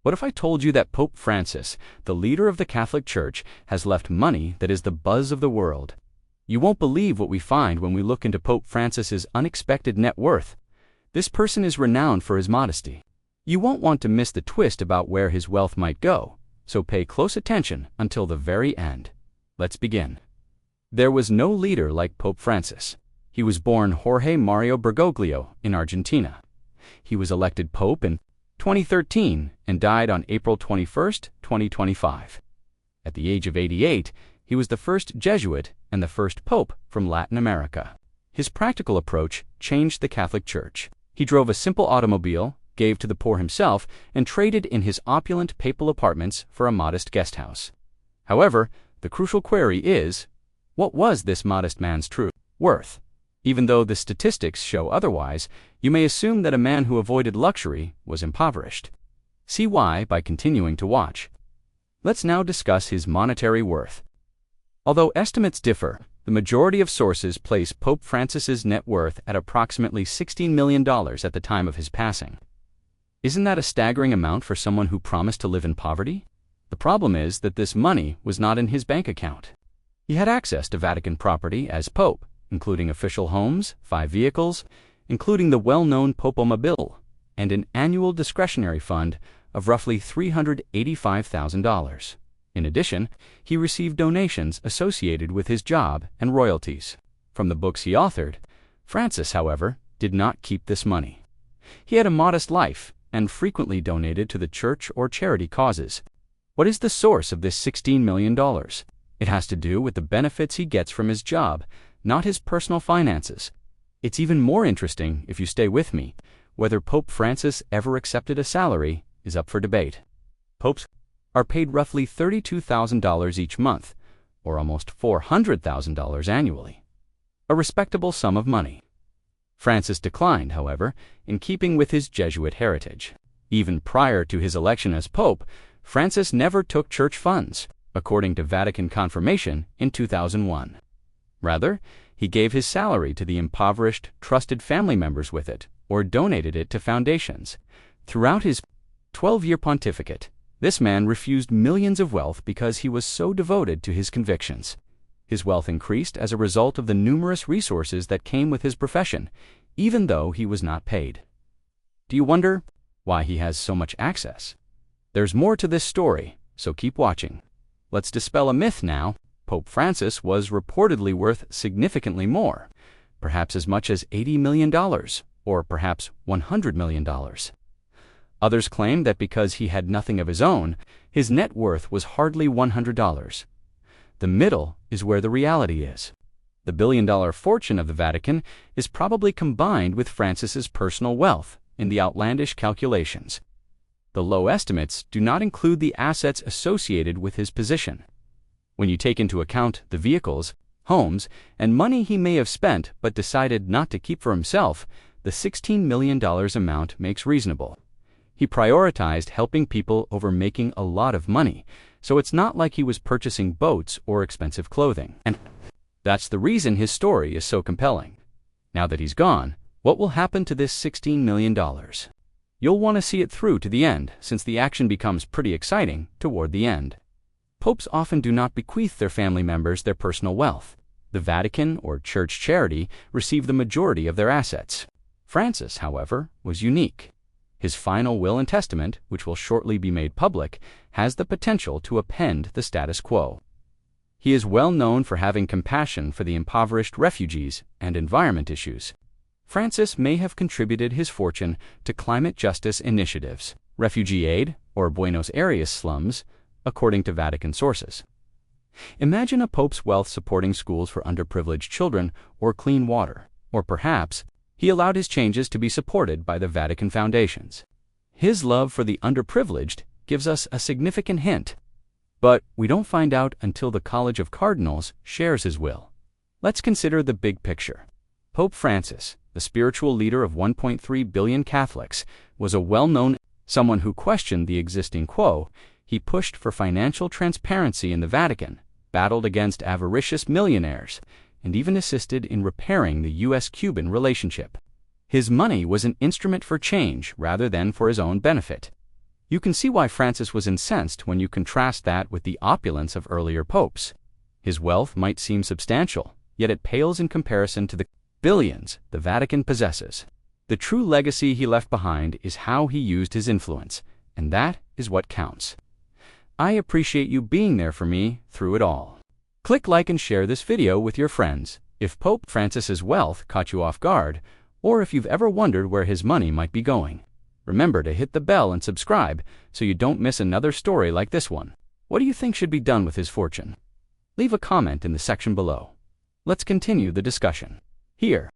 What if I told you that Pope Francis, the leader of the Catholic Church, has left money that is the buzz of the world? You won't believe what we find when we look into Pope Francis's unexpected net worth. This person is renowned for his modesty. You won't want to miss the twist about where his wealth might go, so pay close attention until the very end. Let's begin. There was no leader like Pope Francis. He was born Jorge Mario Bergoglio in Argentina. He was elected Pope in 2013 and died on April 21, 2025. At the age of 88, he was the first Jesuit and the first Pope from Latin America. His practical approach changed the Catholic Church. He drove a simple automobile, gave to the poor himself, and traded in his opulent papal apartments for a modest guest house. However, the crucial query is, what was this modest man's true worth? Even though the statistics show otherwise, you may assume that a man who avoided luxury was impoverished. See why by continuing to watch. Let's now discuss his monetary worth. Although estimates differ, the majority of sources place Pope Francis's net worth at approximately $16 million at the time of his passing. Isn't that a staggering amount for someone who promised to live in poverty? The problem is that this money was not in his bank account. He had access to Vatican property as Pope, including official homes, 5 vehicles, including the well-known Popomobile, and an annual discretionary fund of roughly $385,000. In addition, he received donations associated with his job and royalties. From the books he authored, Francis, however, did not keep this money. He had a modest life and frequently donated to the church or charity causes. What is the source of this $16 million? It has to do with the benefits he gets from his job, not his personal finances. It's even more interesting, if you stay with me. Whether Pope Francis ever accepted a salary is up for debate. Popes are paid roughly $32,000 each month, or almost $400,000 annually. A respectable sum of money. Francis declined, however, in keeping with his Jesuit heritage. Even prior to his election as Pope, Francis never took church funds, according to Vatican confirmation in 2001. Rather, he gave his salary to the impoverished, trusted family members with it, or donated it to foundations. Throughout his 12-year pontificate, this man refused millions of wealth because he was so devoted to his convictions. His wealth increased as a result of the numerous resources that came with his profession, even though he was not paid. Do you wonder why he has so much access? There's more to this story, so keep watching. Let's dispel a myth now. Pope Francis was reportedly worth significantly more, perhaps as much as $80 million, or perhaps $100 million. Others claim that because he had nothing of his own, his net worth was hardly $100. The middle is where the reality is. The billion-dollar fortune of the Vatican is probably combined with Francis's personal wealth in the outlandish calculations. The low estimates do not include the assets associated with his position. When you take into account the vehicles, homes, and money he may have spent but decided not to keep for himself, the $16 million amount makes reasonable. He prioritized helping people over making a lot of money, so it's not like he was purchasing boats or expensive clothing. And that's the reason his story is so compelling. Now that he's gone, what will happen to this $16 million? You'll want to see it through to the end, since the action becomes pretty exciting toward the end. Popes often do not bequeath their family members their personal wealth. The Vatican or church charity receive the majority of their assets. Francis, however, was unique. His final will and testament, which will shortly be made public, has the potential to upend the status quo. He is well known for having compassion for the impoverished refugees and environment issues. Francis may have contributed his fortune to climate justice initiatives, refugee aid, or Buenos Aires slums, according to Vatican sources. Imagine a pope's wealth supporting schools for underprivileged children or clean water, or perhaps he allowed his changes to be supported by the Vatican foundations. His love for the underprivileged gives us a significant hint, but we don't find out until the College of Cardinals shares his will. Let's consider the big picture. Pope Francis, the spiritual leader of 1.3 billion Catholics, was a well-known someone who questioned the existing quo. He pushed for financial transparency in the Vatican, battled against avaricious millionaires, and even assisted in repairing the U.S.-Cuban relationship. His money was an instrument for change rather than for his own benefit. You can see why Francis was incensed when you contrast that with the opulence of earlier popes. His wealth might seem substantial, yet it pales in comparison to the billions the Vatican possesses. The true legacy he left behind is how he used his influence, and that is what counts. I appreciate you being there for me through it all. Click like and share this video with your friends if Pope Francis's wealth caught you off guard, or if you've ever wondered where his money might be going. Remember to hit the bell and subscribe so you don't miss another story like this one. What do you think should be done with his fortune? Leave a comment in the section below. Let's continue the discussion. Here,